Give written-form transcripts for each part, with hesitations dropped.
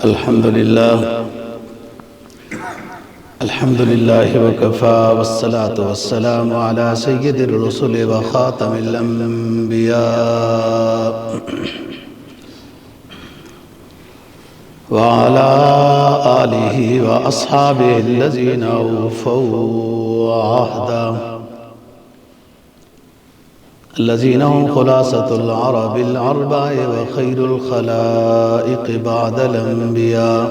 الحمد لله وكفى والصلاة والسلام على سيد الرسل وخاتم الأنبياء وعلى آله وأصحابه الذين أوفوا عهدا الذين هم خلاصة العرب الأربع وخير الخلائق بعد الأنبياء.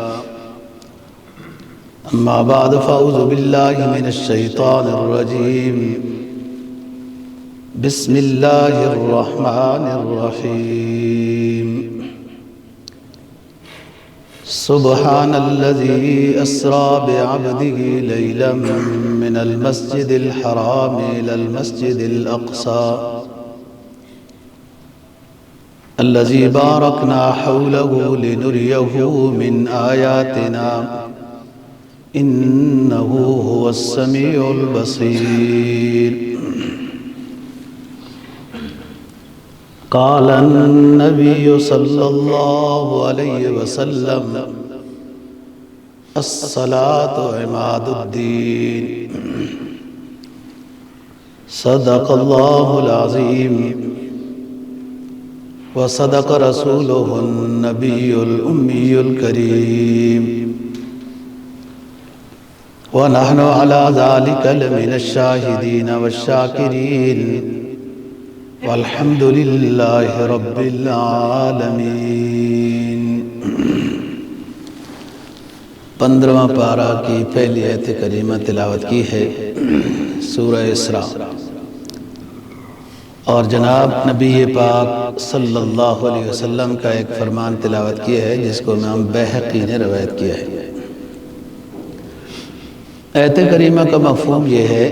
أما بعد فأعوذ بالله من الشيطان الرجيم. بسم الله الرحمن الرحيم. سبحان الذي أسرى بعبده ليلا من المسجد الحرام إلى المسجد الأقصى الذي باركنا حوله لنريه من آياتنا إنه هو السميع البصير. قال النبي صلى الله عليه وسلم الصلاة عماد الدين. صدق الله العظيم وصدق رسوله النبي الأمي الكريم ونحن على ذلك لمن الشاهدين والشاكرين والحمد لله رب العالمين. 15واں پارہ کی پہلی آیت کریمہ تلاوت کی ہے سورہ اسراء، اور جناب نبی پاک صلی اللہ علیہ وسلم کا ایک فرمان تلاوت کیا ہے جس کو امام بیہقی نے روایت کیا ہے. آیت کریمہ کا مفہوم یہ ہے،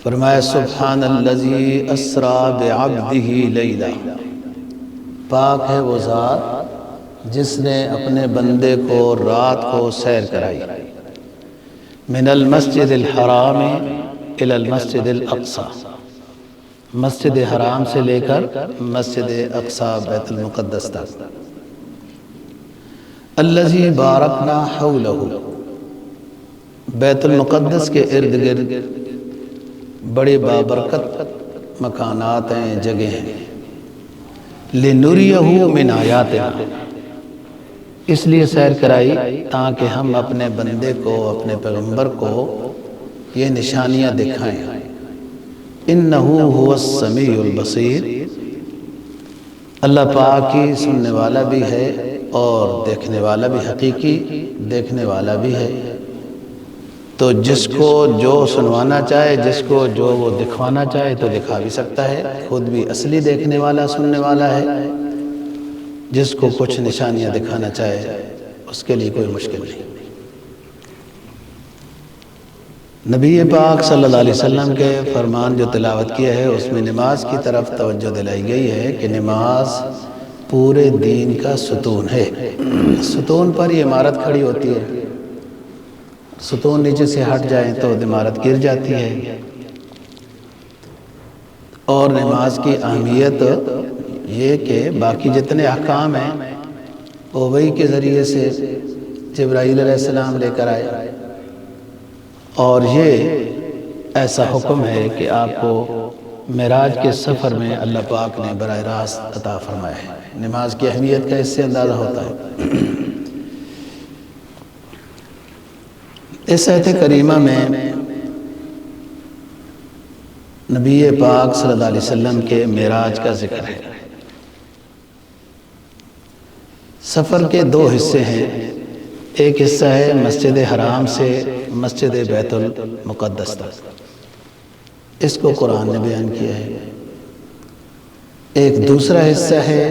فرمایا سبحان الذی اسرا بعبدہ لیلا، پاک ہے وہ ذات جس نے اپنے بندے کو رات کو سیر کرائی، من المسجد الحرام الی المسجد الاقصی، مسجد حرام سے لے کر مسجد اقصی بیت المقدس تک. الذی بارکنا حولہ، بیت المقدس کے ارد گرد بڑے بابرکت مکانات ہیں، جگہ ہیں. لِنُرِيَهُ مِنْ آیَاتِنَا، اس لیے سیر کرائی تاکہ ہم اپنے بندے کو، اپنے پیغمبر کو یہ نشانیاں دکھائیں. اِنَّهُ هُوَ السَّمِيعُ الْبَصِيرُ، اللہ پاک ہی سننے والا بھی ہے اور دیکھنے والا بھی، حقیقی دیکھنے والا بھی ہے. تو جس کو جو سنوانا چاہے، جس کو جو وہ دکھوانا چاہے تو دکھا بھی سکتا ہے. خود بھی اصلی دیکھنے والا، سننے والا ہے. جس کو کچھ نشانیاں دکھانا چاہے اس کے لیے کوئی مشکل نہیں. نبی پاک صلی اللہ علیہ وسلم کے فرمان جو تلاوت کیا ہے اس میں نماز کی طرف توجہ دلائی گئی ہے کہ نماز پورے دین کا ستون ہے. ستون پر یہ عمارت کھڑی ہوتی ہے، ستون نیچے سے ہٹ جائیں تو عمارت گر جاتی ہے. اور نماز کی اہمیت یہ کہ باقی جتنے احکام ہیں وہ وحی کے ذریعے سے جبرائیل علیہ السلام لے کر آئے، اور یہ ایسا حکم ہے کہ آپ کو معراج کے سفر میں اللہ پاک نے براہ راست عطا فرمایا ہے. نماز کی اہمیت کا اس سے اندازہ ہوتا ہے. اس آیت کریمہ میں نبی پاک صلی اللہ علیہ وسلم کے معراج کا ذکر ہے. سفر کے دو حصے ہیں. ایک حصہ ہے مسجد حرام سے مسجد بیت المقدس تک، اس کو قرآن نے بیان کیا ہے. ایک دوسرا حصہ ہے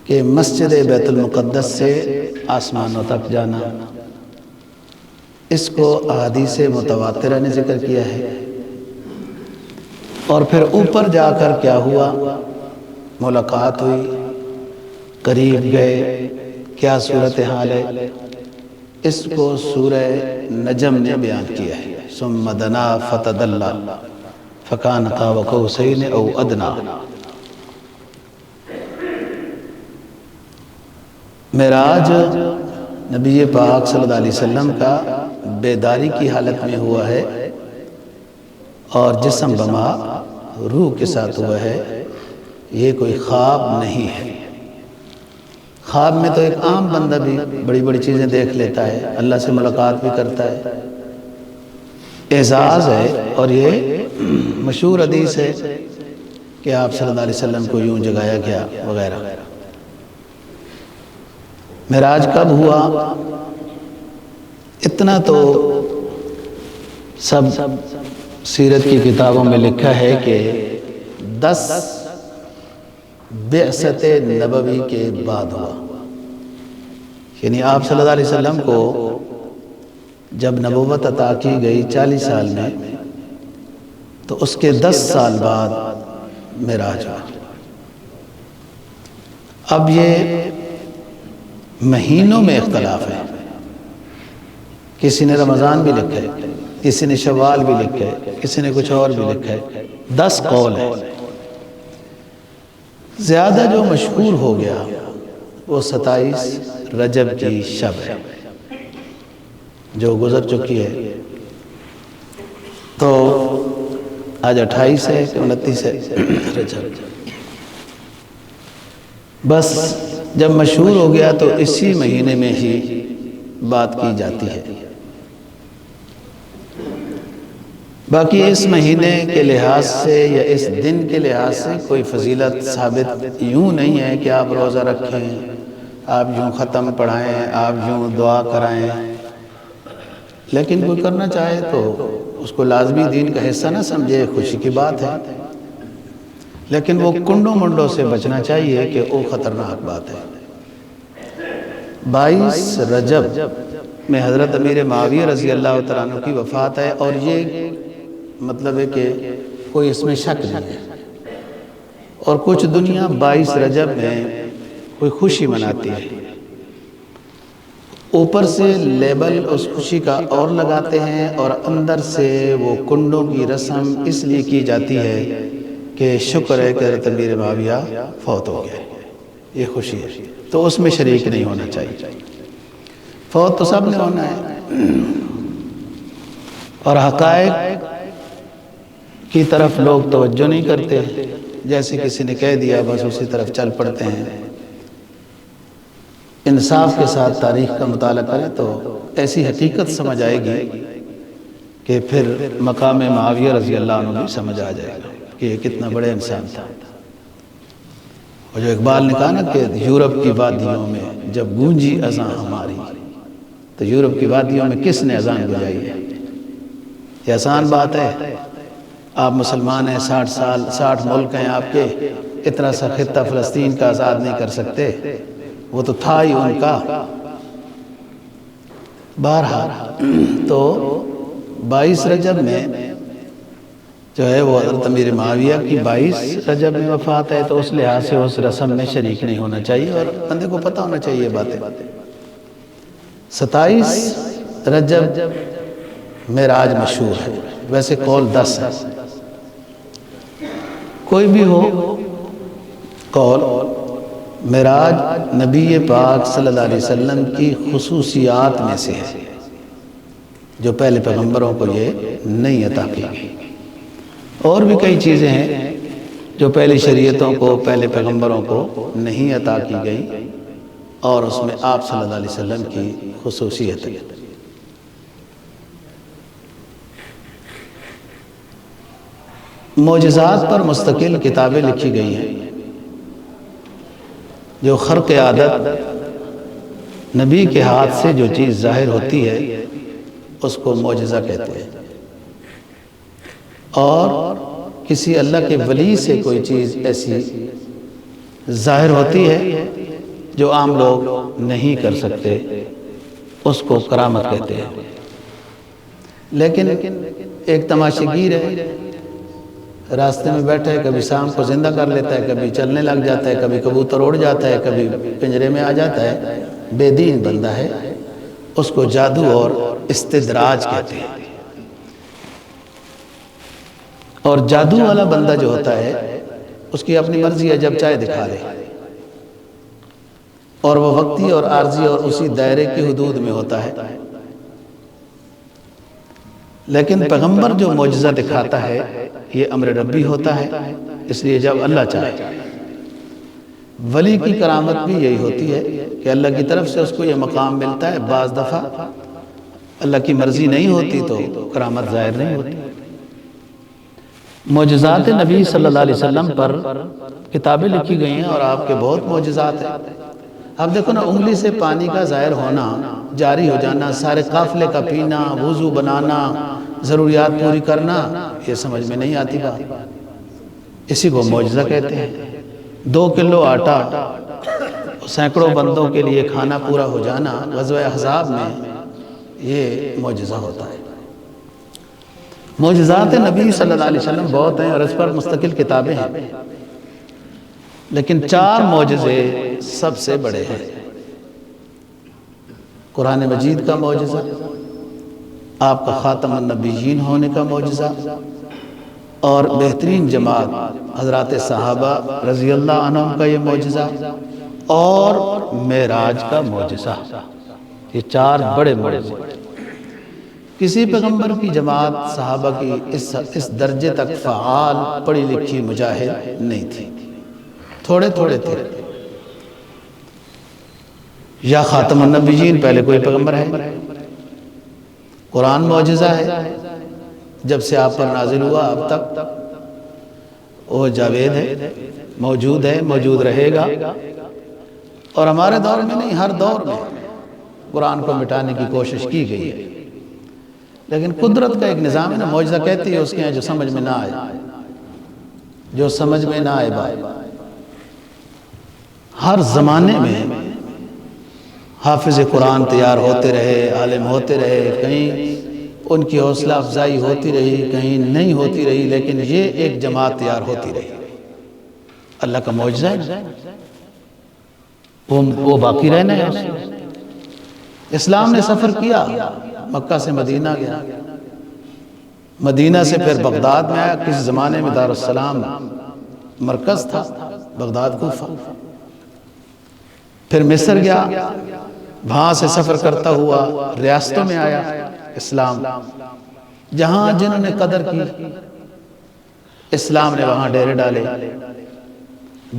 کہ مسجد بیت المقدس سے آسمانوں تک جانا، اس کو احادیث متواترہ نے ذکر کیا ہے. اور پھر اوپر جا کر کیا ہوا، ملاقات ہوئی، قریب گئے، کیا صورتحال ہے، اس کو سورہ نجم نے بیان کیا ہے. ثم دنا فتدلی فکان قاب قوسین او ادنا. معراج نبی پاک صلی اللہ علیہ وسلم کا بیداری کی حالت میں ہوا ہے اور جسم بما روح کے ساتھ ہوا ہے. یہ کوئی خواب نہیں ہے. خواب میں تو ایک عام بندہ بھی بڑی بڑی چیزیں دیکھ لیتا ہے, اللہ سے ملاقات بھی کرتا ہے. اعزاز ہے اور یہ مشہور حدیث ہے کہ آپ صلی اللہ علیہ وسلم کو یوں جگایا گیا وغیرہ. معراج کب ہوا اتنا تو سب سیرت کی کتابوں میں لکھا ہے کہ 10 بعثت نبوی کے بعد ہوا. یعنی آپ صلی اللہ علیہ وسلم کو جب نبوت عطا کی گئی 40 سال میں, تو اس کے 10 سال بعد معراج ہوا. اب یہ مہینوں میں اختلاف ہے. کسی نے رمضان بھی لکھا ہے, کسی نے شوال بھی لکھا ہے, کسی نے کچھ اور بھی لکھا ہے. 10 قول ہے. زیادہ جو مشہور ہو گیا وہ 27 رجب کی شب ہے جو گزر چکی ہے. تو آج 28 ہے کہ 29 ہے رجب. بس جب مشہور ہو گیا تو اسی مہینے میں ہی بات کی جاتی ہے. باقی اس مہینے کے لحاظ سے یا اس دن کے لحاظ سے کوئی فضیلت ثابت یوں نہیں ہے کہ آپ روزہ رکھیں, آپ یوں ختم پڑھائیں, آپ یوں دعا کرائیں. لیکن کوئی کرنا چاہے تو اس کو لازمی دین کا حصہ نہ سمجھے, خوشی کی بات ہے. لیکن وہ کنڈوں منڈوں سے بچنا چاہیے کہ وہ خطرناک بات ہے. 22 رجب میں حضرت امیر معاویہ رضی اللہ تعالیٰ عنہ کی وفات ہے, اور یہ مطلب ہے کہ کوئی اس میں شک نہیں ہے. اور کچھ دنیا 22 رجب میں کوئی خوشی مناتی ہے, اوپر سے لیبل اس خوشی کا اور لگاتے ہیں, اور اندر سے وہ کنڈوں کی رسم اس لیے کی جاتی ہے کہ شکر ہے کہ حضرت امیر معاویہ فوت ہو گئے, یہ خوشی ہے. تو اس میں شریک نہیں ہونا چاہیے. فوت تو سب نے ہونا ہے, اور حقائق کی طرف لوگ توجہ نہیں کرتے. جیسے کسی نے کہہ دیا بس اسی طرف چل پڑتے ہیں. انصاف کے ساتھ تاریخ کا مطالعہ کریں تو ایسی حقیقت سمجھ آئے گی کہ پھر مقام معاویہ رضی اللہ عنہ بھی سمجھ آ جائے گا کہ یہ کتنا بڑے انسان تھا. اور جو اقبال نے کہا نا کہ یورپ کی وادیوں میں جب گونجی اذان ہماری, تو یورپ کی وادیوں میں کس نے اذان بجائی ہے؟ یہ آسان بات ہے. آپ مسلمان ہیں, 60 ملک ہیں آپ کے, اتنا سا خطہ فلسطین کا آزاد نہیں کر سکتے, وہ تو تھا ہی ان کا. بہرحال تو 22 رجب میں جو ہے وہ حضرت امیر معاویہ کی 22 رجب میں وفات ہے, تو اس لحاظ سے اس رسم میں شریک نہیں ہونا چاہیے, اور بندے کو پتہ ہونا چاہیے باتیں. 27 رجب معراج مشہور ہے, ویسے قول 10 ہے. کوئی بھی ہو قول, معراج نبی پاک صلی اللہ علیہ وسلم کی خصوصیات میں سے ہے جو پہلے پیغمبروں کو یہ نہیں عطا کی گئی. اور بھی کئی چیزیں ہیں جو پہلی شریعتوں کو, پہلے پیغمبروں کو نہیں عطا کی گئی, اور اس میں آپ صلی اللہ علیہ وسلم کی خصوصیت ہے. معجزات پر مستقل کتابیں لکھی گئی ہیں. جو خرق عادت نبی کے ہاتھ سے جو چیز ظاہر ہوتی ہے اس کو معجزہ کہتے ہیں, اور کسی اللہ کے ولی سے کوئی چیز ایسی ظاہر ہوتی ہے جو عام لوگ نہیں کر سکتے, اس کو کرامت کہتے ہیں. لیکن ایک تماشے گیر ہے, راستے میں بیٹھا ہے, کبھی سام کو زندہ کر لیتا ہے, کبھی چلنے لگ جاتا ہے, کبھی کبوتر اڑ جاتا ہے, کبھی پنجرے میں آ جاتا ہے, بے دین بندہ ہے, اس کو جادو اور استدراج کہتے ہیں. اور جادو والا بندہ جو ہوتا ہے اس کی اپنی مرضی ہے, جب چاہے دکھا لے. اور وہ وقتی اور عارضی اور اسی دائرے کی حدود میں ہوتا ہے، لیکن پیغمبر جو معجزہ دکھاتا ہے یہ امر ربی ہوتا ہے، اس لیے جب اللہ چاہے۔ ولی کی کرامت بھی یہی ہوتی ہے کہ اللہ کی طرف سے اس کو یہ مقام ملتا ہے، بعض دفعہ اللہ کی مرضی نہیں ہوتی تو کرامت ظاہر نہیں ہوتی۔ معجزات نبی صلی اللہ علیہ وسلم پر کتابیں لکھی گئی ہیں اور آپ کے بہت معجزات ہیں۔ اب دیکھو نا، انگلی سے پانی کا ظاہر ہونا، جاری ہو جانا، سارے قافلے کا پینا، وضو بنانا، ضروریات پوری کرنا، یہ سمجھ میں نہیں آتی بات، اسی کو معجزہ کہتے ہیں۔ 2 کلو آٹا سینکڑوں بندوں کے لیے کھانا پورا ہو جانا غزوہ احزاب میں، یہ معجزہ ہوتا ہے۔ معجزات نبی صلی اللہ علیہ وسلم بہت ہیں اور اس پر مستقل کتابیں ہیں، لیکن 4 معجزے سب سے بڑے ہیں۔ قرآن مجید کا معجزہ، آپ کا خاتم النبیین ہونے کا معجزہ، اور بہترین جماعت حضرات صحابہ رضی اللہ عنہم کا یہ معجزہ، اور معراج کا معجزہ، یہ 4 بڑے معجزے۔ کسی پیغمبر کی جماعت صحابہ کی اس درجے تک فعال، پڑھی لکھی، مجاہد نہیں تھی، تھوڑے تھوڑے تھے۔ یا خاتم النبیین، پہلے کوئی پیغمبر ہے؟ قرآن معجزہ ہے، جب سے آپ پر نازل ہوا اب تک وہ جاوید ہے، موجود رہے گا، اور ہمارے دور میں نہیں، ہر دور میں قرآن کو مٹانے کی کوشش کی گئی ہے، لیکن قدرت کا ایک نظام ہے نا، معجزہ کہتی ہے اس کے ہیں جو سمجھ میں نہ آئے، جو سمجھ میں نہ آئے بات۔ ہر زمانے میں حافظ قرآن تیار ہوتے رہے، عالم ہوتے رہے، کہیں ان کی حوصلہ افزائی ہوتی رہی، کہیں نہیں ہوتی رہی، لیکن یہ ایک جماعت تیار ہوتی رہی۔ اللہ کا معجزہ ہے، وہ باقی رہنا ہے۔ اسلام نے سفر کیا، مکہ سے مدینہ گیا، مدینہ سے پھر بغداد میں آیا۔ کس زمانے میں دارالسلام مرکز تھا، بغداد کوفہ، پھر مصر گیا، وہاں سے سفر کرتا ہوا ریاستوں میں آیا اسلام، جہاں جنہوں نے قدر کی اسلام نے وہاں ڈیرے ڈالے۔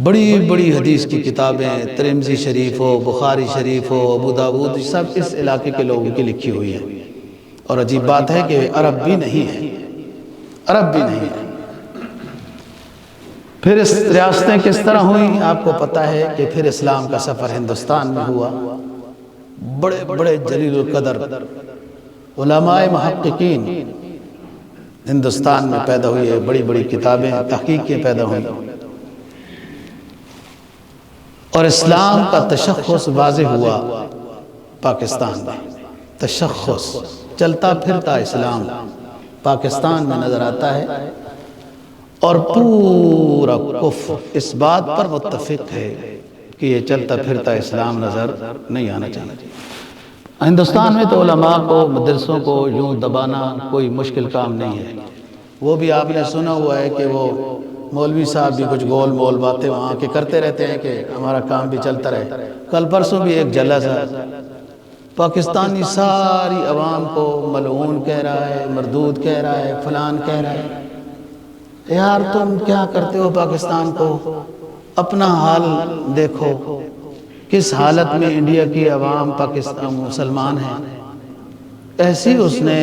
بڑی بڑی حدیث کی کتابیں، ترمذی شریف ہو، بخاری شریف ہو، ابو داؤد، سب اس علاقے کے لوگوں کی لکھی ہوئی ہیں، اور عجیب بات ہے کہ عرب بھی نہیں ہے، عرب بھی نہیں ہے۔ پھر اس ریاستیں کس طرح ہوئیں آپ کو پتہ ہے کہ پھر اسلام کا سفر ہندوستان میں ہوا۔ بڑے بڑے جلیل القدر علماء محققین ہندوستان میں پیدا ہوئی ہے، بڑی بڑی کتابیں، تحقیقیں پیدا ہوئی، اور اسلام کا تشخص واضح ہوا پاکستان میں۔ تشخص، چلتا پھرتا اسلام پاکستان میں نظر آتا ہے، اور پورا کفر اس بات پر متفق ہے کہ یہ چلتا پھرتا اسلام نظر نہیں آنا چاہیے۔ ہندوستان میں تو علماء کو، مدرسوں کو یوں دبانا کوئی مشکل کام نہیں ہے۔ وہ بھی آپ نے سنا ہوا ہے کہ وہ مولوی صاحب بھی کچھ گول مول باتیں وہاں کے کرتے رہتے ہیں کہ ہمارا کام بھی چلتا رہے۔ کل پرسوں بھی ایک جلسہ، پاکستانی ساری عوام کو ملعون کہہ رہا ہے، مردود کہہ رہا ہے، فلان کہہ رہا ہے۔ یار تم کیا کرتے ہو پاکستان کو؟ اپنا حال دیکھو، کس حالت میں انڈیا کی عوام پاکستان مسلمان ہیں۔ ایسی اس نے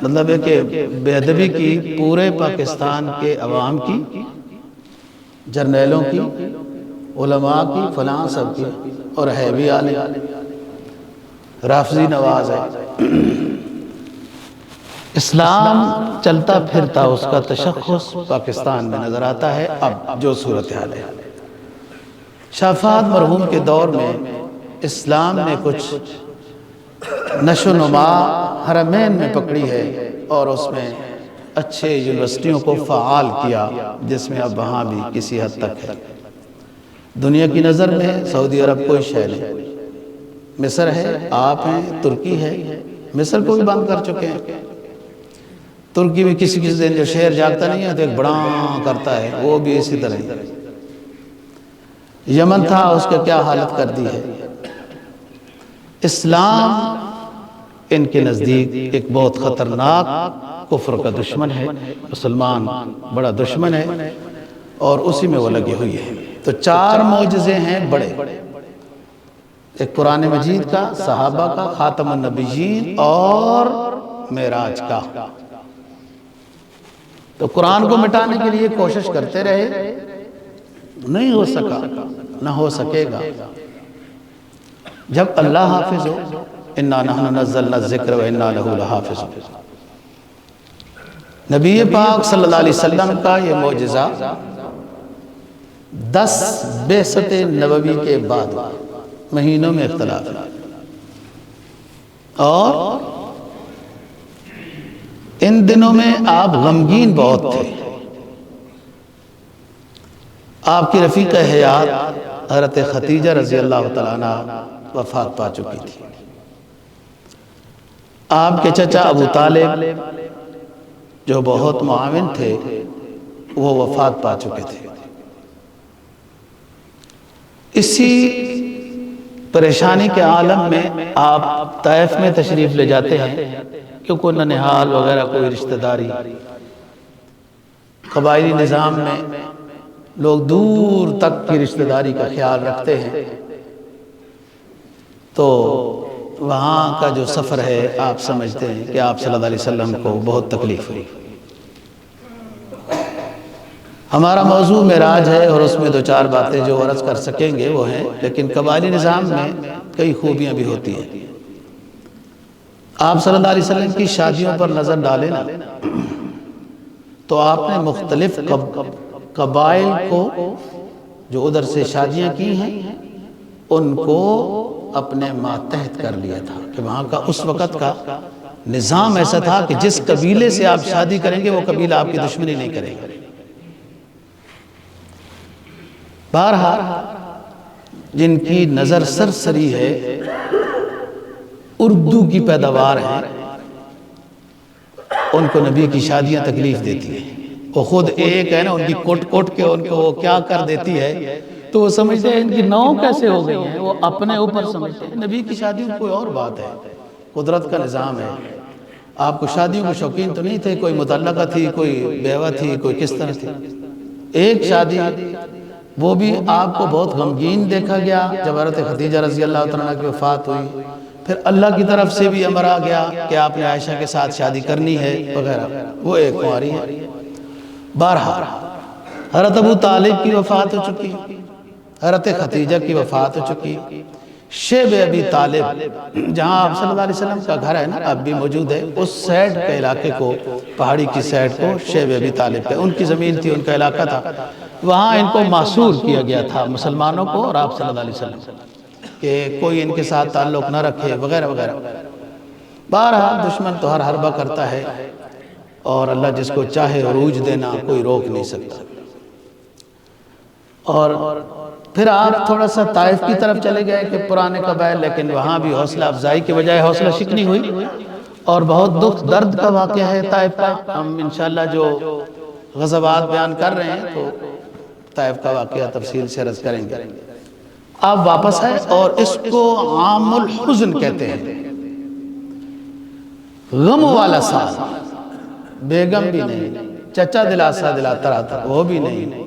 مطلب ہے کہ بے ادبی کی پورے پاکستان کے عوام کی، جرنیلوں کی، علماء کی، فلاں سب کی، اور ہے بھی عالم، رافضی نواز ہے۔ اسلام چلتا پھرتا، اس کا تشخص پاکستان میں نظر آتا ہے۔ اب جو صورتحال ہے، شاہ فہد مرحوم کے دور میں اسلام نے کچھ نشو و نما حرمین میں پکڑی ہے، اور اس میں اچھے یونیورسٹیوں کو فعال کیا، جس میں اب وہاں بھی کسی حد تک ہے۔ دنیا کی نظر میں سعودی عرب کوئی شے نہیں، مصر ہے، آپ ہیں، ترکی ہے، مصر کو بھی بند کر چکے ہیں۔ ترکی بھی کسی دن جو شہر جاگتا نہیں ہے تو ایک بڑا کرتا ہے، وہ بھی اسی طرح۔ یمن تھا، اس کا کیا حالت کر دی ہے۔ اسلام ان کے نزدیک ایک بہت خطرناک کفر کا دشمن ہے، مسلمان بڑا دشمن ہے، اور اسی میں وہ لگی ہوئی ہے۔ تو 4 معجزے ہیں بڑے، ایک قرآن مجید کا، صحابہ کا، خاتم النبیین اور معراج کا۔ تو قرآن کو مٹانے کے لیے کوشش کرتے رہے، نہیں ہو سکا، نہ ہو سکے گا۔ جب اللہ حافظ ہو، اِنَّا نَحْنُ نَزَّلْنَا الذِّكْرَ وَإِنَّا لَهُ لَحَافِظُونَ۔ نبی پاک صلی اللہ علیہ وسلم کا یہ معجزہ 10 بعثت نبوی کے بعد، مہینوں میں اختلاف ہے، اور ان دنوں میں آپ غمگین بہت تھے۔ آپ کی رفیق حیات حضرت خدیجہ رضی اللہ تعالیٰ عنہ وفات پا چکی تھی۔ آپ کے چچا ابو طالب جو بہت معاون تھے، وہ وفات پا چکے تھے۔ اسی پریشانی کے عالم میں آپ طائف میں تشریف لے جاتے ہیں، کیونکہ ننہال وغیرہ کوئی رشتہ داری، قبائلی نظام میں لوگ دور تک کی رشتہ داری کا خیال رکھتے ہیں، تو وہاں کا جو سفر ہے آپ سمجھتے ہیں کہ آپ صلی اللہ علیہ وسلم کو بہت تکلیف ہوئی۔ ہمارا موضوع معراج ہے، اور اس میں 2-4 باتیں جو عرض کر سکیں گے وہ ہیں، لیکن قبائلی نظام میں کئی خوبیاں بھی ہوتی ہیں۔ آپ صلی اللہ علیہ وسلم کی شادیوں پر نظر ڈالیں نا، تو آپ نے مختلف قبائل کو جو ادھر سے شادیاں کی ہیں، ان کو اپنے ماتحت کر لیا تھا، کہ وہاں کا اس وقت کا نظام ایسا تھا کہ جس قبیلے سے آپ شادی کریں گے وہ قبیلہ آپ کی دشمنی نہیں کرے گا۔ بہرحال جن کی نظر سرسری ہے، اردو کی پیداوار ہے، ان کو نبی کی شادیاں تکلیف دیتی ہیں۔ وہ خود ایک ہے نا، ان کی کوٹ کوٹ کے ان کو وہ کیا کر دیتی ہے، تو وہ سمجھتے ہیں ان کی نو کیسے ہو گئی ہیں، وہ اپنے اوپر سمجھتے ہیں۔ نبی کی شادیوں کوئی اور بات ہے، قدرت کا نظام ہے۔ آپ کو شادیوں کے شوقین تو نہیں تھے، کوئی متعلقہ تھی، کوئی بیوہ تھی، کوئی کس طرح تھی۔ ایک شادی، وہ بھی آپ کو بہت غمگین دیکھا گیا جب حضرت خدیجہ رضی اللہ تعالیٰ کی وفات ہوئی، پھر اللہ کی طرف سے بھی امر آ گیا کہ آپ نے عائشہ کے ساتھ شادی کرنی ہے وغیرہ، وہ ایک کنواری ہے۔ بہرحال حضرت ابو طالب کی وفات ہو چکی، حضرت خدیجہ کی وفات ہو چکی، شیب ابی طالب جہاں آپ صلی اللہ علیہ وسلم کا گھر ہے نا، اب بھی موجود ہے، اس سائڈ کے علاقے کو، پہاڑی کی سائڈ کو شیب ابی طالب ہے، ان کی زمین تھی، ان کا علاقہ تھا، وہاں ان کو معصور کیا گیا تھا مسلمانوں کو اور آپ صلی اللہ علیہ وسلم، کہ کوئی ان کے ساتھ تعلق نہ رکھے وغیرہ وغیرہ۔ بہرحال دشمن تو ہر حربہ کرتا ہے، اور اللہ جس کو چاہے عروج دینا کوئی روک نہیں سکتا۔ اور پھر آپ تھوڑا سا طائف کی طرف چلے گئے کہ پرانے قبائل، لیکن وہاں بھی حوصلہ افزائی کے بجائے حوصلہ شکنی ہوئی، اور بہت دکھ درد کا واقعہ ہے طائف کا۔ ہم انشاءاللہ جو غزوات بیان کر رہے ہیں تو طائف کا واقعہ تفصیل سے عرض کریں گے۔ آپ واپس آئے، اور اس کو عام الحزن کہتے ہیں، غم والا سال۔ بیگم بھی نہیں، چچا دلاسا دلاتا رہتا وہ بھی نہیں،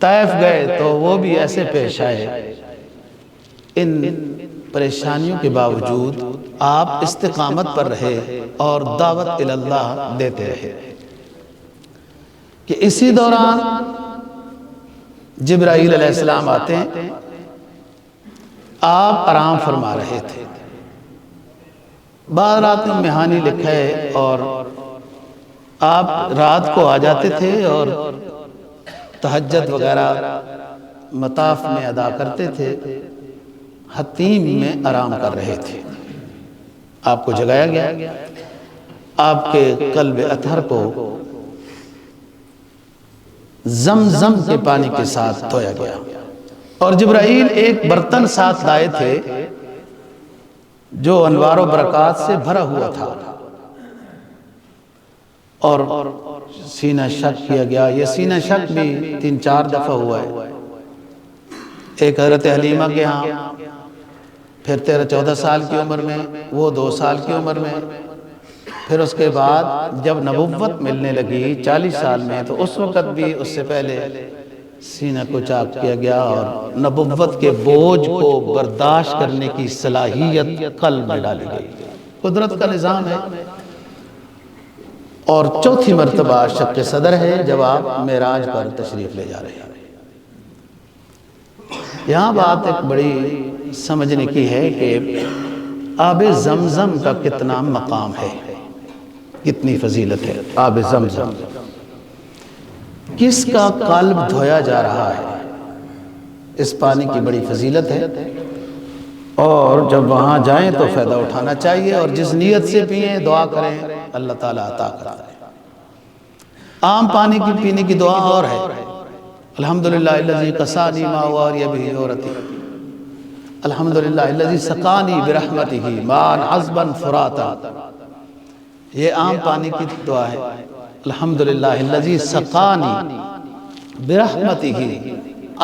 طائف گئے تو وہ بھی ایسے پیش آئے۔ ان پریشانیوں کے باوجود آپ استقامت پر رہے اور دعوت اللہ دیتے رہے، کہ اسی دوران جبرائیل علیہ السلام آتے ہیں، آپ آرام فرما رہے تھے۔ بعض رات میں مہانی لکھا ہے، اور آپ رات کو آ جاتے تھے اور تہجد وغیرہ مطاف میں ادا کرتے تھے، حتیم میں آرام کر رہے تھے۔ آپ کو جگایا گیا، آپ کے قلب اطہر کو زمزم کے پانی کے ساتھ دھویا گیا، اور جبرائیل ایک برتن ساتھ لائے تھے جو انوار و برکات سے بھرا ہوا تھا، اور سینہ شق کیا گیا۔ یہ سینہ شق بھی 3-4 دفعہ ہوا ہے، ایک حضرت حلیمہ کے ہاں، پھر 13-14 سال کی عمر میں، وہ 2 سال کی عمر میں، پھر اس کے بعد جب نبوت ملنے لگی 40 سال میں، تو اس وقت بھی اس سے پہلے سینہ کو چاک کیا گیا اور نبوت کے بوجھ کو برداشت کرنے کی صلاحیت قلب میں ڈالی گئی۔ قدرت کا نظام ہے۔ اور چوتھی مرتبہ شق صدر ہے جب آپ معراج پر تشریف لے جا رہے ہیں۔ یہاں بات ایک بڑی سمجھنے کی ہے کہ آب زمزم کا کتنا مقام ہے، کتنی فضیلت ہے۔ آب زمزم کس کا قلب دھویا جا رہا ہے، اس پانی کی بڑی فضیلت ہے، اور جب وہاں جائیں تو فائدہ اٹھانا چاہیے، اور جس نیت سے پئیں دعا کریں اللہ تعالیٰ عطا کرتا ہے۔ عام پانی کی پینے کی دعا اور ہے، الحمدللہ الذی قسانی ما واری به عورتی، الحمدللہ الذی سقانی برحمتہ مان عذبا فراتا۔ یہ عام پانی کی دعا ہے، الحمدللہ الذی سقانی برحمتہ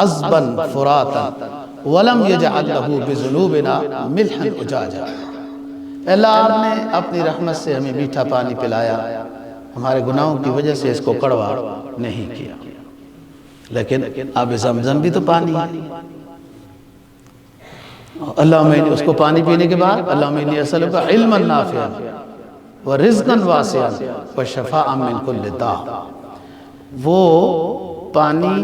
عذبا فراتا ولم یجعل لہ بذنوبنا ملحا اجاجا۔ اللہ آپ نے اپنی رحمت سے ہمیں میٹھا پانی پلایا، ہمارے گناہوں کی وجہ سے اس کو کڑوا نہیں کیا۔ لیکن آب زمزم بھی تو پانی ہے۔ اللہم انی، اس کو پانی پینے کے بعد اللہم انی اسألک علما نافعا ورزقا واسعا وشفاء من کل داء۔ وہ پانی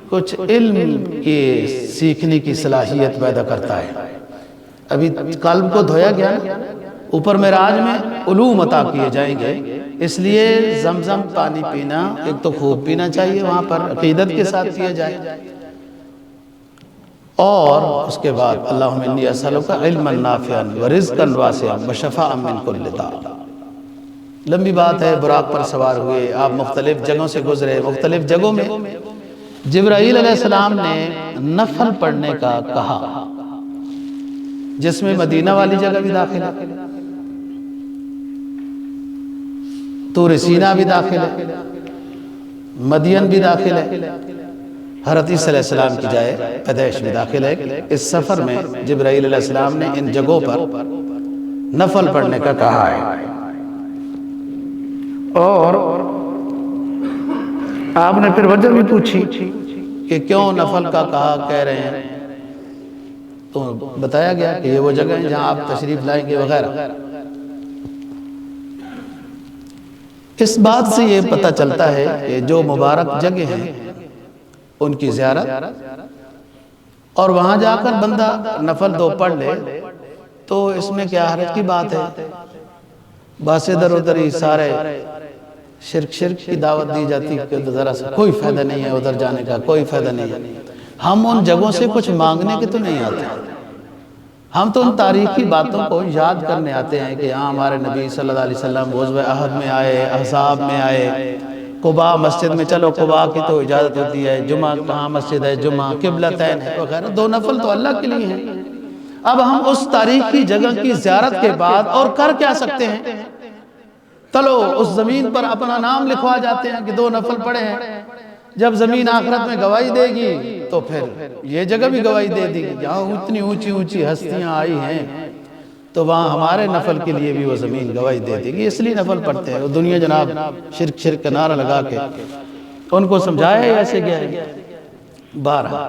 کچھ علم کے سیکھنے کی صلاحیت پیدا کرتا ہے۔ ابھی قلب کو دھویا گیا، اوپر معراج میں علوم عطا کیے جائیں گے، اس لیے زمزم پانی پینا ایک تو خوب پینا چاہیے، وہاں پر عقیدت کے ساتھ پیا جائے، اور اس کے بعد اللہم انی اسألک علما نافعا ورزقا واسعا وشفاء من کل داء۔ لمبی بات ہے، براق پر سوار ہوئے، آپ مختلف جگہوں سے گزرے، مختلف جگہوں میں جبرائیل علیہ السلام نے نفل پڑھنے کا کہا، جس میں مدینہ والی جگہ بھی داخل ہے، طور سینا بھی داخل ہے، مدین بھی داخل ہے، حضرت عیسیٰ علیہ السلام کی جائے پیدائش بھی داخل ہے۔ اس سفر میں جبرائیل علیہ السلام نے ان جگہوں پر نفل پڑھنے کا کہا ہے، اور آپ نے پھر وجہ بھی پوچھی کہ کیوں نفل کا کہا کہہ رہے ہیں، تو بتایا گیا کہ یہ وہ جگہ ہیں جہاں آپ تشریف لائیں گے وغیرہ۔ اس بات سے یہ پتہ چلتا ہے کہ جو مبارک جگہ ہیں ان کی زیارت، اور وہاں جا کر بندہ نفل 2 پڑھ لے تو اس میں کیا حرج کی بات ہے۔ بس ادھر ادھر ہی سارے شرک کی دعوت دی جاتی کہ ذرا سا کوئی فائدہ نہیں ہے ادھر جانے کا، کوئی فائدہ نہیں ہے۔ ہم ان جگہوں سے کچھ مانگنے کے تو نہیں آتے، ہم تو ان تاریخی باتوں کو یاد کرنے آتے ہیں کہ ہاں ہمارے نبی صلی اللہ علیہ وسلم غزوہ احد میں آئے، احزاب میں آئے، قباء مسجد میں، چلو قباء کی تو اجازت ہوتی ہے، جمعہ کہاں مسجد ہے، جمعہ قبلتین ہے وغیرہ، 2 نفل تو اللہ کے لیے ہیں۔ اب ہم اس تاریخی جگہ کی زیارت کے بعد اور کر کیا سکتے ہیں؟ چلو اس زمین پر اپنا نام لکھوا جاتے ہیں کہ 2 نفل پڑھے ہیں، جب زمین آخرت میں گواہی دے گی تو پھر یہ جگہ بھی گواہی دے دی گی، جہاں اتنی اونچی اونچی ہستیاں آئی ہیں تو وہاں ہمارے نفل کے لیے بھی وہ زمین گواہی دے دے گی، اس لیے نفل پڑھتے ہیں۔ دنیا جناب شرک کا نعرہ لگا کے ان کو سمجھایا ہی ایسے گیا ہے۔ 12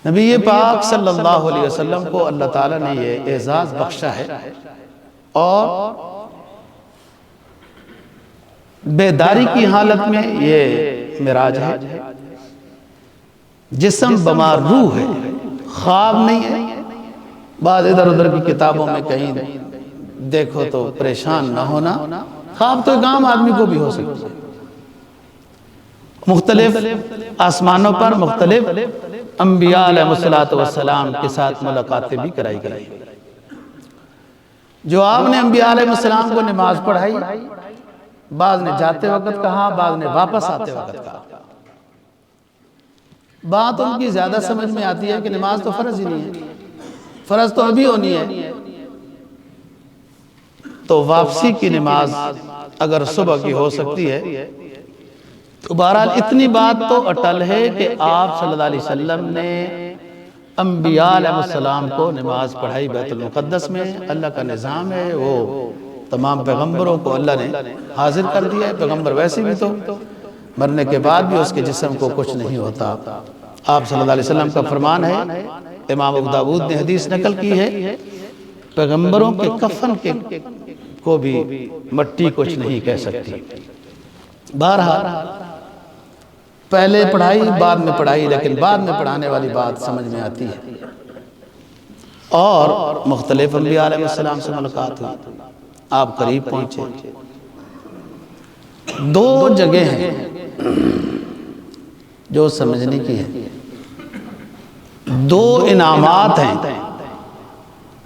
نبی پاک صلی اللہ علیہ وسلم کو اللہ تعالیٰ نے یہ اعزاز بخشا ہے، اور بیداری کی حالت میں یہ معراج ہے، جسم بمار روح ہے، خواب نہیں ہے۔ بعض ادھر ادھر کی کتابوں میں کہیں دیکھو تو پریشان نہ ہونا، خواب تو ایک عام آدمی کو بھی ہو سکتا ہے۔ مختلف آسمانوں پر مختلف انبیاء علیہ السلام کے ساتھ ملاقاتیں بھی کرائی گئی، جو آپ نے انبیاء علیہ السلام کو نماز پڑھائی، بعض نے جاتے وقت کہا، بعض نے واپس آتے وقت کہا۔ بات ان کی زیادہ سمجھ میں آتی ہے کہ نماز تو فرض ہی نہیں ہے، فرض تو ابھی ہونی ہے، تو واپسی کی نماز اگر صبح کی ہو سکتی ہے تو بہرحال اتنی بات تو اٹل ہے کہ آپ صلی اللہ علیہ وسلم نے انبیاء علیہ السلام کو نماز پڑھائی بیت المقدس میں. اللہ کا نظام ہے، وہ تمام پیغمبروں کو اللہ نے حاضر کر دیا ہے. پیغمبر ویسے بھی تو مرنے کے بعد بھی اس کے جسم کو کچھ نہیں ہوتا. آپ صلی اللہ علیہ وسلم کا فرمان ہے، امام ابو داؤد نے حدیث نقل کی ہے، پیغمبروں کے کفن کو بھی مٹی کچھ نہیں کہہ سکتی. بہرحال پہلے پڑھائی بعد میں پڑھائی، لیکن بعد میں پڑھانے والی بات سمجھ میں آتی ہے. اور مختلف انبیاء علیہ السلام سے ملاقات ہوئی، آپ قریب پہنچے. دو جگہ ہیں جو سمجھنے کی ہیں، دو انعامات ہیں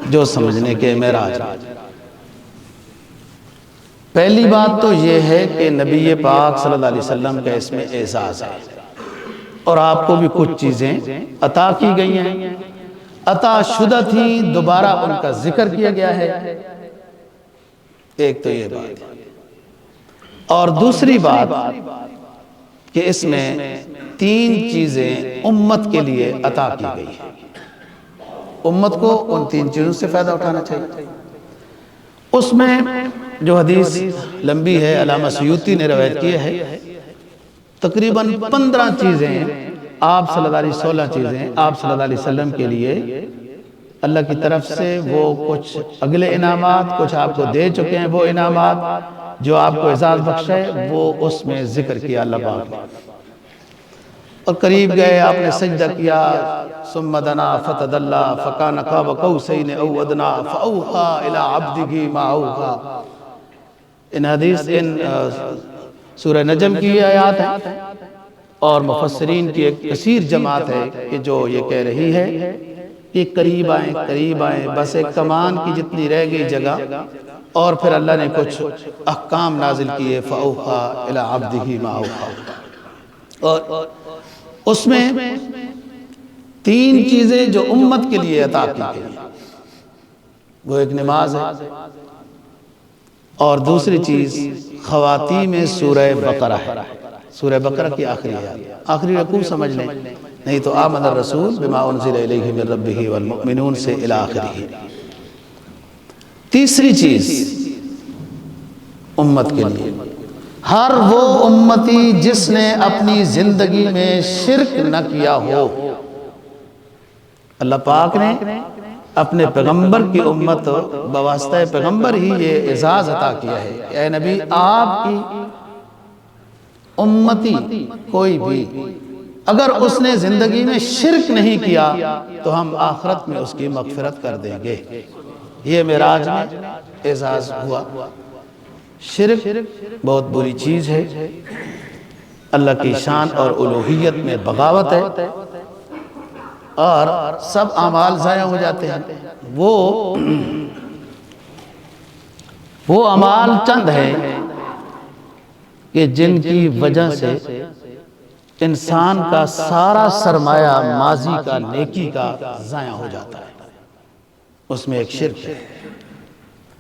جو سمجھنے کے معراج. پہلی بات تو یہ ہے کہ نبی پاک صلی اللہ علیہ وسلم کا اس میں اعزاز ہے، اور آپ کو بھی کچھ چیزیں عطا کی گئی ہیں، عطا شدہ تھیں، دوبارہ ان کا ذکر کیا گیا ہے. ایک تو یہ بات ہے، اور دوسری بات کہ اس میں 3 چیزیں امت کے لیے عطا کی گئی ہیں. امت کو ان 3 چیزوں سے فائدہ اٹھانا چاہیے. اس میں جو حدیث لمبی ہے، علامہ سیوطی نے روایت کی ہے، تقریباً 15 چیزیں آپ صلی اللہ علیہ 16 چیزیں آپ صلی اللہ علیہ وسلم کے لیے اللہ کی طرف سے، وہ کچھ اگلے انعامات، کچھ آپ کو دے چکے ہیں وہ انعامات جو آپ کو اعزاز بخش ہے، وہ اس میں ذکر کیا اللہ پاک نے. اور قریب گئے، آپ نے سجدہ کیا، ثم دنا فتدلی فکان قاب قوسین او ادنی فاوحی الی عبدہ ما اوحی. ان حدیث سورہ نجم کی یہ آیات ہیں، اور مفسرین کی ایک کثیر جماعت ہے کہ جو یہ کہہ رہی ہے کہ قریب آئیں، بس ایک کمان کی جتنی رہ گئی جگہ. اور پھر اللہ نے کچھ احکام نازل کیے، فاوحی الی عبدہ ما اوحی. اور اس میں 3 چیزیں جو امت کے لیے عطا کی گئی ہیں، وہ ایک نماز ہے، اور دوسری چیز خواتین میں سورہ بقرہ ہے. سورہ بقرہ کی آخری رکوع سمجھ لیں، نہیں تو آمن الرسول بما انزل الیہ من ربہ والمؤمنون سے الی آخرہ. تیسری چیز امت کے لیے، ہر وہ امتی جس نے اپنی زندگی میں شرک نہ کیا ہو، اللہ پاک نے اپنے پیغمبر کی امت بواسطہ پیغمبر ہی یہ اعزاز عطا کیا ہے. اے نبی، آپ کی امتی کوئی بھی اگر اس نے زندگی میں شرک نہیں کیا تو ہم آخرت میں اس کی مغفرت کر دیں گے. یہ معراج میں اعزاز ہوا. شرک بہت بری چیز ہے، اللہ کی شان اور الوہیت میں بغاوت ہے، اور سب اعمال ضائع ہو جاتے ہیں. وہ اعمال چند ہیں کہ جن کی وجہ سے انسان کا سارا سرمایہ ماضی کا نیکی کا ضائع ہو جاتا ہے. اس میں ایک شرک ہے،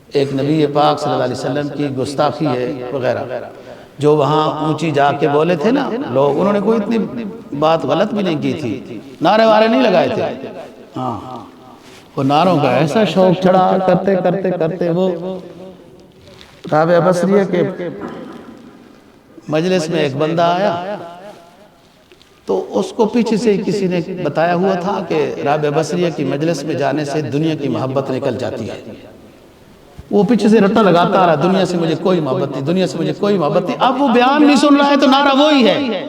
ایک نبی پاک صلی اللہ علیہ وسلم کی گستاخی ہے وغیرہ، جو وہاں اونچی جا کے بولے تھے نا لوگ، انہوں نے کوئی اتنی بات غلط بھی نہیں کی تھی، نعرے وارے نہیں لگائے تھے. ہاں، وہ نعروں کا ایسا شوق چڑھا، کرتے کرتے کرتے وہ رابعہ بصریہ کے مجلس میں ایک بندہ آیا، تو اس کو پیچھے سے کسی نے بتایا ہوا تھا کہ رابعہ بصریہ کی مجلس میں جانے سے دنیا کی محبت نکل جاتی ہے. وہ پیچھے سے رٹا لگاتا رہا، دنیا سے مجھے کوئی محبت نہیں، دنیا سے مجھے کوئی محبت نہیں. اب وہ بیان نہیں سن رہا ہے تو نعرہ وہی ہے.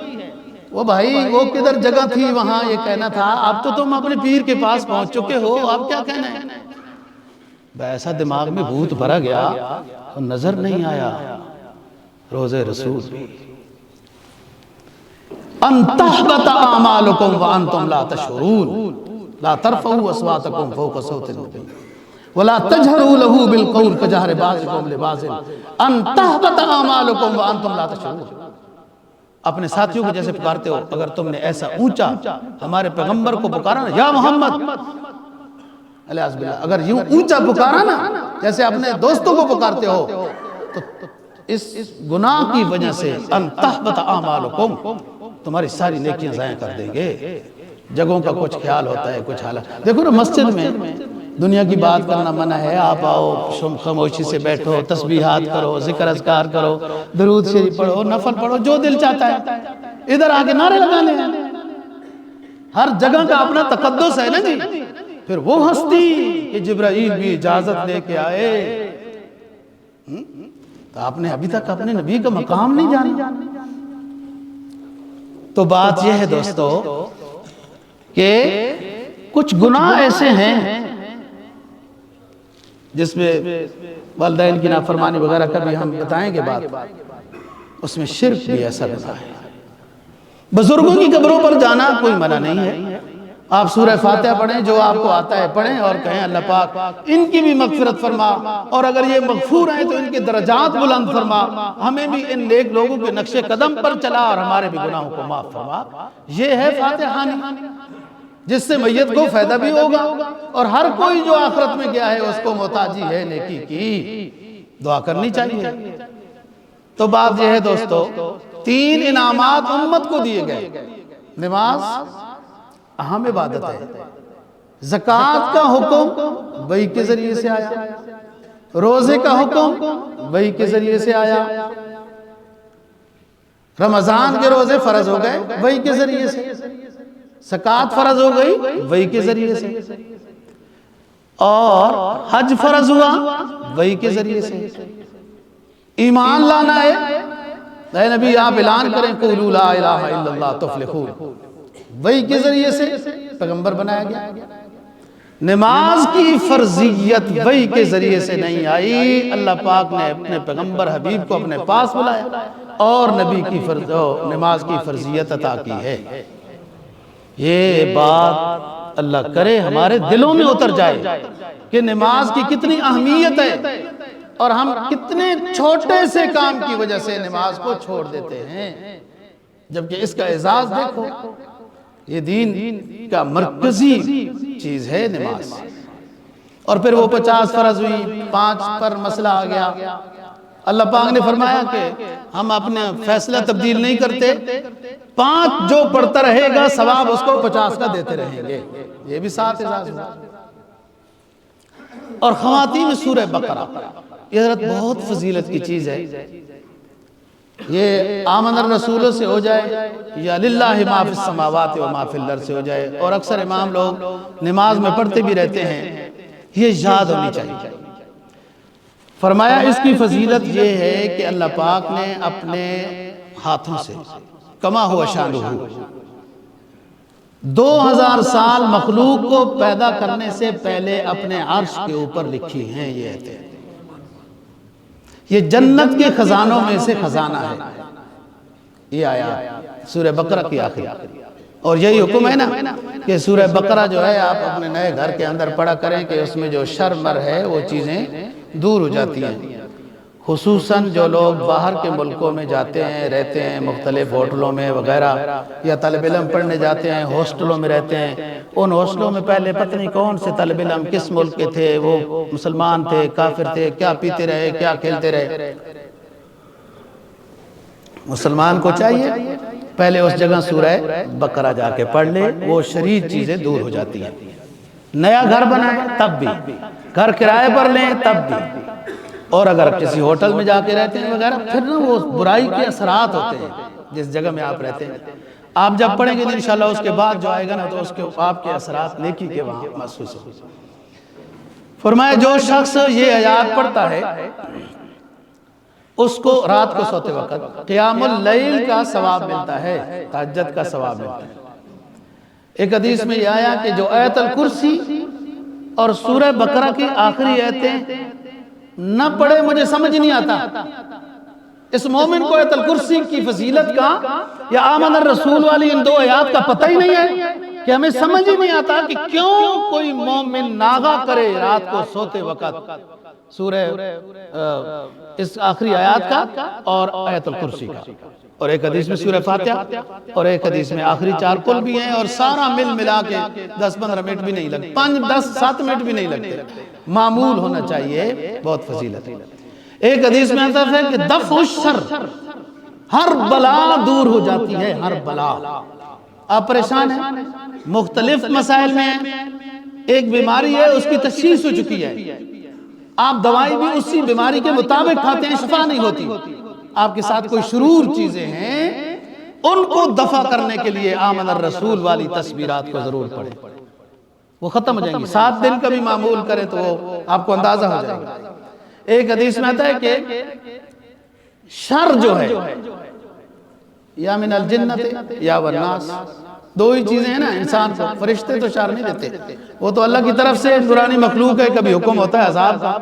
وہ بھائی، وہ کدھر جگہ تھی وہاں یہ کہنا تھا، اب تو تم اپنے پیر کے پاس پہنچ چکے ہو، اب کیا کہنا ہے. ایسا دماغ میں بھوت بھرا گیا، نظر نہیں آیا روز رسول بھی. ان تحبط اعمالکم وانتم لا تشعرون لا ترفعوا اصواتکم فوق صوت النبی ولا تجهروا له بالقول كجهر بعضكم لبعض ان تحبط اعمالكم وانتم لا تشعرون. اپنے ساتھیوں کو جیسے پکارتے ہو، اگر تم نے ایسا اونچا ہمارے پیغمبر کو پکارا نا، یا محمد علیہ السلام، اگر یوں اونچا پکارا نا جیسے اپنے دوستوں کو پکارتے ہو، تو اس گناہ کی وجہ سے ان تحبط اعمالکم، تمہاری ساری نیکیاں ضائع کر دیں گے۔ جگہوں کا کچھ خیال ہوتا ہے، کچھ حالات، دیکھو نا مسجد میں دنیا کی بات کرنا منع ہے، آپ آؤ خاموشی سے بیٹھو، تسبیحات کرو، ذکر اذکار کرو، درود شریف پڑھو، نفل پڑھو، جو دل چاہتا ہے۔ ادھر آگے نعرے لگانے ہیں، ہر جگہ کا اپنا تقدس ہے نا جی۔ پھر وہ ہستی کہ جبرائیل بھی اجازت لے کے آئے، تو آپ نے ابھی تک اپنے نبی کا مقام نہیں جانا۔ تو بات یہ ہے دوستو کہ کچھ گناہ ایسے ہیں جس میں والدین کی نافرمانی وغیرہ کا بھی ہم بتائیں گے بات، اس میں شرک بھی ایسا گناہ ہے۔ بزرگوں کی قبروں پر جانا کوئی منع نہیں ہے، آپ سورہ فاتحہ پڑھیں، جو آپ کو آتا ہے پڑھیں، اور کہیں اللہ پاک ان کی بھی مغفرت فرما، اور اگر یہ مغفور ہیں تو ان کے درجات بلند فرما، ہمیں بھی ان نیک لوگوں کے نقش قدم پر چلا اور ہمارے بھی گناہوں کو معاف فرما۔ یہ ہے فاتحہ خوانی، جس سے میت کو فائدہ بھی ہوگا، اور ہر کوئی جو آخرت میں گیا ہے اس کو محتاجی ہے نیکی کی، دعا کرنی چاہیے۔ تو بات یہ ہے دوستو، 3 انعامات امت کو دیے گئے۔ نماز اہم عبادت ہے، زکوٰۃ کا حکم وحی کے ذریعے سے آیا، روزے کا حکم وحی کے ذریعے سے آیا، رمضان کے روزے فرض ہو گئے وحی کے ذریعے سے، زکوٰۃ فرض ہو گئی وحی کے ذریعے سے، اور حج فرض ہوا وحی کے ذریعے سے۔ ایمان لانا ہے، اے نبی آپ اعلان کریں قولوا لا الہ الا اللہ تفلحون، وحی کے ذریعے سے پیغمبر بنایا گیا۔ نماز کی فرضیت وحی کے ذریعے سے نہیں آئی، اللہ پاک نے اپنے پیغمبر حبیب کو اپنے پاس بلایا اور نبی کی نماز کی فرضیت عطا کی ہے۔ یہ بات اللہ کرے ہمارے دلوں میں اتر جائے کہ نماز کی کتنی اہمیت ہے، اور ہم کتنے چھوٹے سے کام کی وجہ سے نماز کو چھوڑ دیتے ہیں، جبکہ اس کا اعزاز دیکھو، یہ دین کا مرکزی چیز ہے نماز۔ اور پھر وہ 50 فرض ہوئی، 5 پر مسئلہ آ گیا۔ اللہ پاک نے فرمایا کہ ہم اپنے فیصلہ تبدیل نہیں کرتے، 5 جو پڑھتا رہے گا ثواب اس کو 50 کا دیتے رہیں گے، یہ بھی 7 اعزاز ہوا۔ اور خواتین سورہ بقرہ، یہ حضرت بہت فضیلت کی چیز ہے، یہ آمن الرسول سے ہو جائے یا للہ ما فی السماوات و ما فی الارض سے ہو جائے، اور اکثر امام لوگ نماز میں پڑھتے بھی رہتے ہیں، یہ یاد ہونی چاہیے۔ فرمایا اس کی فضیلت یہ ہے کہ اللہ پاک نے اپنے ہاتھوں سے کما ہوا شانہ 2000 سال مخلوق کو پیدا کرنے سے پہلے اپنے عرش کے اوپر لکھی ہیں یہ آیتیں۔ یہ جنت کے خزانوں میں سے خزانہ ہے، یہ آیا سورہ بقرہ کی آخری، اور یہی حکم ہے نا کہ سورہ بقرہ جو ہے آپ اپنے نئے گھر کے اندر پڑھا کریں کہ اس میں جو شر مر ہے وہ چیزیں دور ہو جاتی ہیں۔ خصوصاً جو لوگ باہر کے ملکوں میں جاتے ہیں، رہتے ہیں مختلف ہوٹلوں میں وغیرہ، یا طالب علم پڑھنے جاتے ہیں ہاسٹلوں میں رہتے ہیں، ان ہاسٹلوں میں پہلے پتہ نہیں کون سے طالب علم کس ملک کے تھے، وہ مسلمان تھے کافر تھے، کیا پیتے رہے کیا کھیلتے رہے۔ مسلمان کو چاہیے پہلے اس جگہ سورہ بقرہ جا کے پڑھ لے، وہ شریر چیزیں دور ہو جاتی ہیں۔ نیا گھر بنائیں تب بھی، گھر کرائے پر لیں تب بھی، اور اگر کسی ہوٹل میں جا کے رہتے ہیں وغیرہ، پھر نا وہ برائی کے اثرات ہوتے ہیں جس جگہ میں آپ رہتے ہیں۔ آپ جب پڑھیں گے انشاءاللہ اس کے بعد جو آئے گا نا تو اس کے آپ کے اثرات نیکی کے وہاں محسوس ہوں۔ فرمایا جو شخص یہ آیات پڑھتا ہے اس کو رات کو سوتے وقت قیام اللیل کا ثواب ملتا ہے، تہجد کا ثواب ملتا ہے۔ ایک حدیث میں یہ آیا کہ جو آیت الکرسی اور سورہ بقرہ کی آخری آیتیں نہ پڑھے مجھے سمجھ نہیں آتا، اس مومن کو آیت الکرسی کی فضیلت کا یا آمن الرسول والی ان 2 آیات کا پتہ ہی نہیں ہے، کہ ہمیں سمجھ ہی نہیں آتا کہ کیوں کوئی مومن ناغہ کرے رات کو سوتے وقت سورہ اس آخری آیات کا اور آیت الکرسی کا، اور ایک حدیث میں سورہ فاتحہ، اور ایک حدیث میں آخری 4 قل بھی ہیں، اور سارا مل ملا کے 10-15 منٹ بھی نہیں لگتے، 5-10-7 منٹ بھی نہیں لگتے، معمول ہونا چاہیے، بہت فضیلت ہے۔ ایک حدیث میں آتا ہے کہ دفع الشر، ہر بلا دور ہو جاتی ہے، ہر بلا۔ آپ پریشان ہیں، مختلف مسائل میں ہیں، ایک بیماری ہے اس کی تشخیص ہو چکی ہے، آپ دوائی بھی اسی بیماری کے مطابق کھاتے ہیں، شفا نہیں ہوتی، آپ کے ساتھ کوئی شرور چیزیں ہیں، ان کو دفع کرنے کے لیے آمن الرسول والی تصویرات کو ضرور پڑھیں، وہ ختم ہو جائیں گی۔ 7 دن کا بھی معمول کریں تو وہ آپ کو اندازہ ہو جائے گا۔ ایک حدیث میں آتا ہے کہ شر جو ہے یا من الجنت یا والناس، دو ہی چیزیں ہیں نا انسان کو، فرشتے تو شر نہیں دیتے، وہ تو اللہ کی طرف سے نورانی مخلوق ہے، کبھی حکم ہوتا ہے عذاب کا،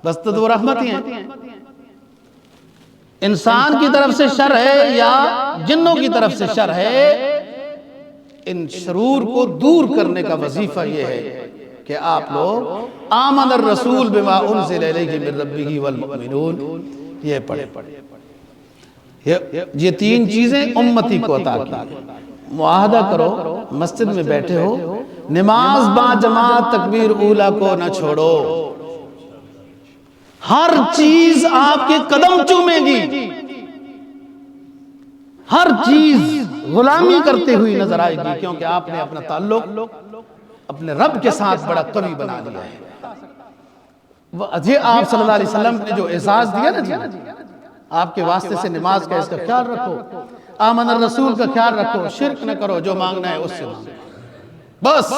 بس تو وہ رحمت ہی ہیں۔ انسان کی طرف سے شر ہے یا جنوں کی طرف سے شر ہے، ان شرور کو دور کرنے کا وظیفہ یہ ہے کہ آپ لوگ آمن الرسول بما انزل الیہ من ربہ والمؤمنون یہ پڑھیں۔ یہ 3 چیزیں امتی کو عطا کی۔ معاہدہ کرو، مسجد میں بیٹھے ہو، نماز با جماعت تکبیر اولا کو نہ چھوڑو، ہر چیز آپ کے قدم چومے گی، ہر چیز غلامی کرتے ہوئی نظر آئے گی، کیونکہ آپ نے اپنا تعلق اپنے رب کے ساتھ بڑا قوی بنا لیا ہے۔ یہ آپ صلی اللہ علیہ وسلم نے جو اعزاز دیا نا جی، آپ کے واسطے سے نماز کا اس کا خیال رکھو، آمن الرسول کا خیال رکھو، شرک نہ کرو، جو مانگنا ہے اس سے مانگو، بس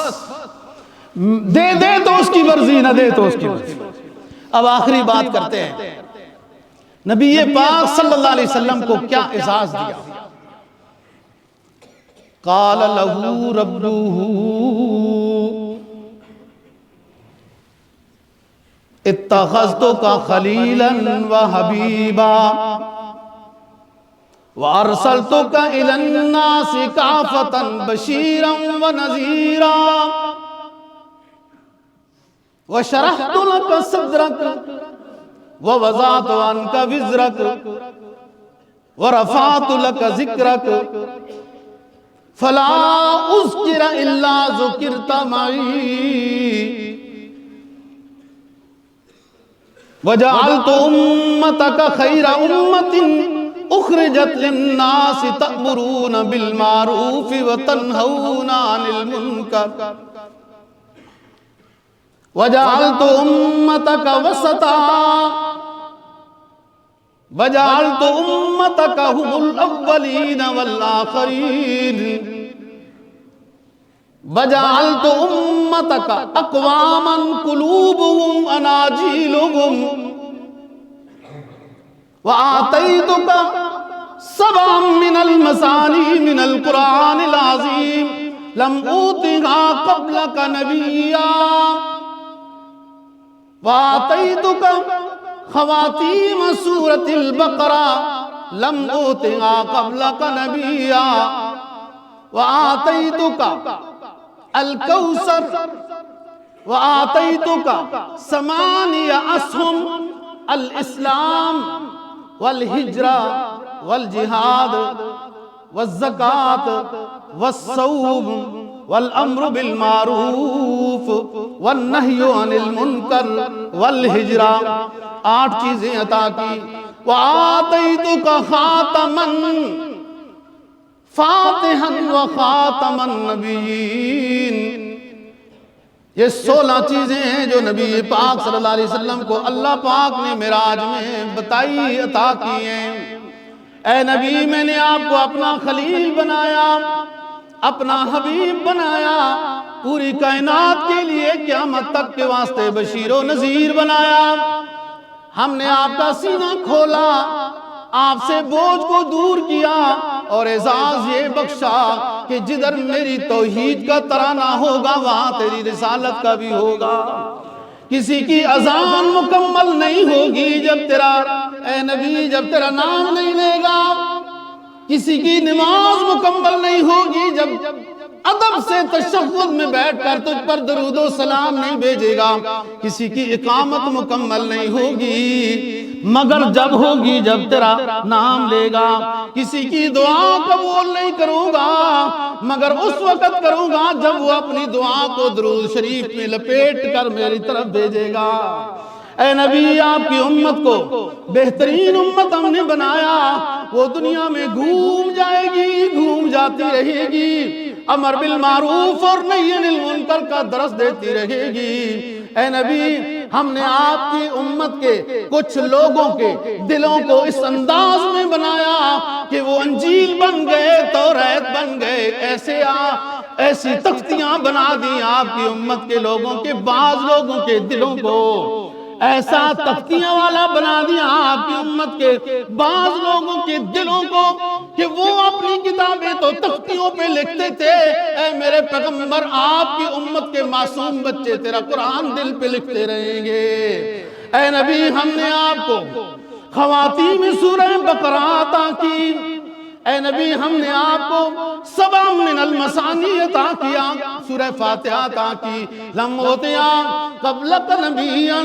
دے دے تو اس کی مرضی، نہ دے تو اس کی مرضی۔ اب آخری بات کرتے ہیں، نبی پاک صلی اللہ علیہ وسلم کو کیا اعزاز دیا؟ قال لہو ربہ اتخذتک خلیلا وحبیبا وارسلتک الی الناس کافتا بشیرا ونذیرا وشرحت لک صدرک ووضعت عنک وزرک ورفعت لک ذکرک فلا اذکر الا ذکرت معی وجعلت امتک خیر امت اخرجت للناس تأمرون بالمعروف وتنہون عن المنکر وجعلت امتک وسطا وجعلت امتک هم الاولین والآخرین وجعلت امتک اقواما قلوبهم اناجیلهم وآتیتک سبعا من المثانی من القرآن العظیم لم اوتها قبلک نبیا وآتیتک خواتیم سورة البقرہ لم اوتها قبلک نبیا وآتیتک الکوثر وآتیتک 8 اسہم الاسلام والہجرہ والجہاد والزکاة والصوم والامر بالمعروف والنہی عن المنکر والہجرہ، 8 چیزیں عطا کی۔ وآتیتک خاتما فاتحا وخاتم النبیین، یہ 16 چیزیں ہیں جو نبی پاک صلی اللہ علیہ وسلم کو اللہ پاک نے معراج میں بتائی، عطا کی ہیں۔ اے نبی، میں نے آپ کو اپنا خلیل بنایا، اپنا حبیب بنایا، پوری کائنات کے لیے قیامت تک کے واسطے بشیر و نذیر بنایا۔ ہم نے آپ کا سینہ کھولا، آپ سے بوجھ کو دور کیا، اور اعزاز یہ بخشا کہ جدھر میری توحید کا ترانہ ہوگا وہاں تیری رسالت کا بھی ہوگا۔ کسی کی اذان مکمل نہیں ہوگی جب تیرا اے نبی جب تیرا نام نہیں لے گا، کسی کی نماز مکمل نہیں ہوگی جب ادب سے تشہد میں بیٹھ کر تجھ پر درود و سلام نہیں بھیجے گا، کسی کی اقامت مکمل نہیں ہوگی مگر جب ہوگی جب تیرا نام لے گا، کسی کی دعا قبول نہیں کروں گا مگر اس وقت کروں گا جب وہ اپنی دعا کو درود شریف میں لپیٹ کر میری طرف بھیجے گا۔ اے نبی آپ کی امت کو بہترین امت ہم نے بنایا، وہ دنیا میں گھوم جائے گی، گھوم جاتی رہے گی، امر بالمعروف اور نہی عن المنکر کا درس دیتی رہے گی۔ اے نبی ہم نے آپ کی امت کے کچھ لوگوں کے دلوں کو اس انداز میں بنایا کہ وہ انجیل بن گئے، توریت بن گئے، ایسی تختیاں بنا دی آپ کی امت کے لوگوں کے، بعض لوگوں کے دلوں کو ایسا تختیاں والا بنا دیا آپ کی امت کے بعض لوگوں کے دلوں کو کہ وہ اپنی کتابیں تو تختیوں پہ لکھتے تھے، اے میرے پیغمبر آپ کی امت کے معصوم بچے تیرا قرآن دل پہ لکھتے رہیں گے۔ اے نبی ہم نے آپ کو خواتین میں سورہ بقرہ عطا کی، اے نبی ہم نے آپ کو 7 من المثانی عطا کیا، سورہ فاتحہ عطا کی، لم اوتیا قبلک نبیا،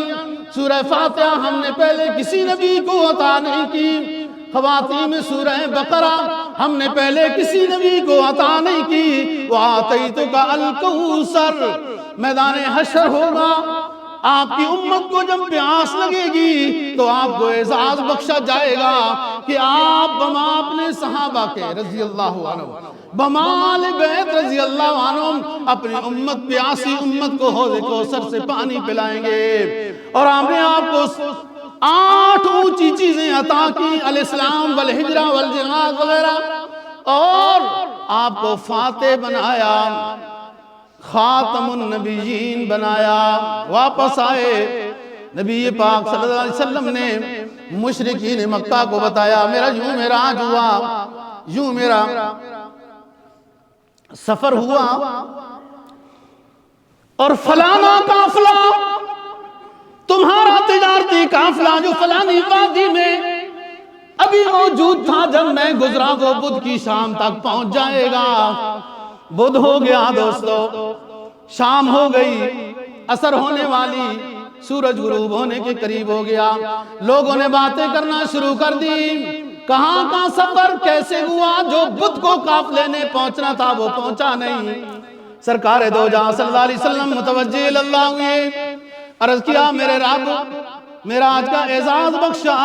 سورہ فاتحہ ہم نے پہلے کسی نبی کو عطا نہیں کی، خواتین میں سورہ بقرہ ہم نے پہلے کسی نبی کو عطا نہیں کی، وَآتَيْتُكَ الْكَوْثَرَ، میدان حشر ہوگا، آپ کی امت کو جب پیاس لگے گی تو آپ کو اعزاز بخشا جائے گا کہ آپ بما اپنے صحابہ کے رضی اللہ عنہ، بما آل بیت رضی اللہ عنہ اپنی امت پیاسی امت کو حوض کوثر سے پانی پلائیں گے۔ اور ہم نے آپ کو 8 اونچی چیزیں عطا کی، الاسلام والہجرہ والجہاد وغیرہ، اور آپ کو فاتح بنایا، خاتم النبیین بنایا۔ واپس آئے نبی پاک صلی اللہ علیہ وسلم نے مشرکین مکہ کو بتایا، میرا یوں معراج ہوا، یوں میرا سفر ہوا، اور فلانا قافلہ تمہارا تجارتی قافلہ جو فلانی وادی میں ابھی موجود تھا، جب میں گزرا وہ بدھ کی شام تک پہنچ جائے گا۔ بدھ ہو گیا دوستو، شام ہو گئی، عصر ہونے والی، سورج غروب ہونے کے قریب ہو گیا، لوگوں نے باتیں کرنا شروع کر دی، کہاں کا سفر کیسے ہوا؟ جو بدھ کو قافلے نے پہنچنا تھا وہ پہنچا نہیں۔ سرکار دو جہاں صلی اللہ علیہ وسلم متوجہ اللہ ہوئے، عرض کیا میرے رب میرا آج کا اعزاز بخشا،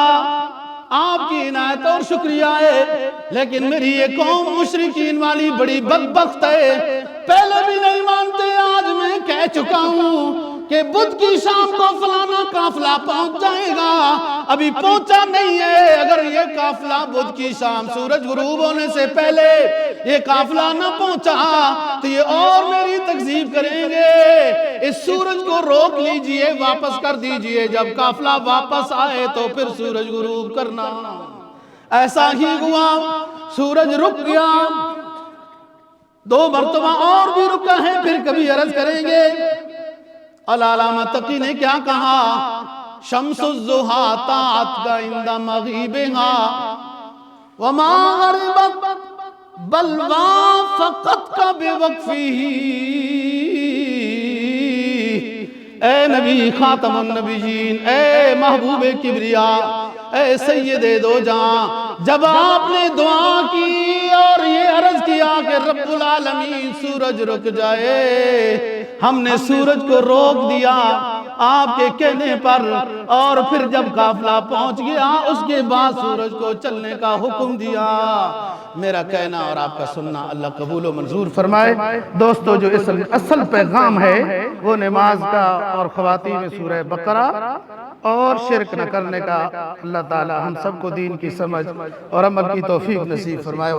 آپ کی عنایت اور شکریہ ہے، لیکن میری یہ قوم مشرکین والی بڑی بدبخت ہے، پہلے بھی نہیں مانتے، آج میں کہہ چکا ہوں کہ بدھ کی شام کو فلانا قافلہ پہنچ جائے گا، ابھی پہنچا نہیں ہے۔ اگر یہ قافلہ بدھ کی شام سورج غروب ہونے سے پہلے یہ قافلہ نہ پہنچا تو یہ اور میری تکذیب کریں گے، اس سورج کو روک لیجئے، واپس کر دیجئے، جب قافلہ واپس آئے تو پھر سورج غروب کرنا۔ ایسا ہی ہوا، سورج رک گیا، 2 مرتبہ اور بھی رکا ہے، پھر کبھی عرض کریں گے۔ علامہ تقی نے کیا کہا؟ شمس الضحا طاعت کا عند مغیبہا وما غربت بل وافقت کا بے وقفی۔ اے نبی خاتم النبیین، اے محبوب کبریا، اے سید دو جہاں، جب آپ نے دعا کی اور یہ عرض کیا کہ رب العالمین سورج رک جائے، ہم نے سورج کو روک دیا آپ کے کہنے پر، اور پھر جب قافلہ پہنچ گیا اس کے بعد سورج کو چلنے کا حکم دیا۔ میرا کہنا اور آپ کا سننا اللہ قبول و منظور فرمائے۔ دوستو جو اصل پیغام ہے وہ نماز کا اور خواتین میں سورہ بقرہ اور شرک نہ کرنے کا، اللہ تعالی ہم سب کو دین کی سمجھ اور عمل کی توفیق نصیب فرمائے۔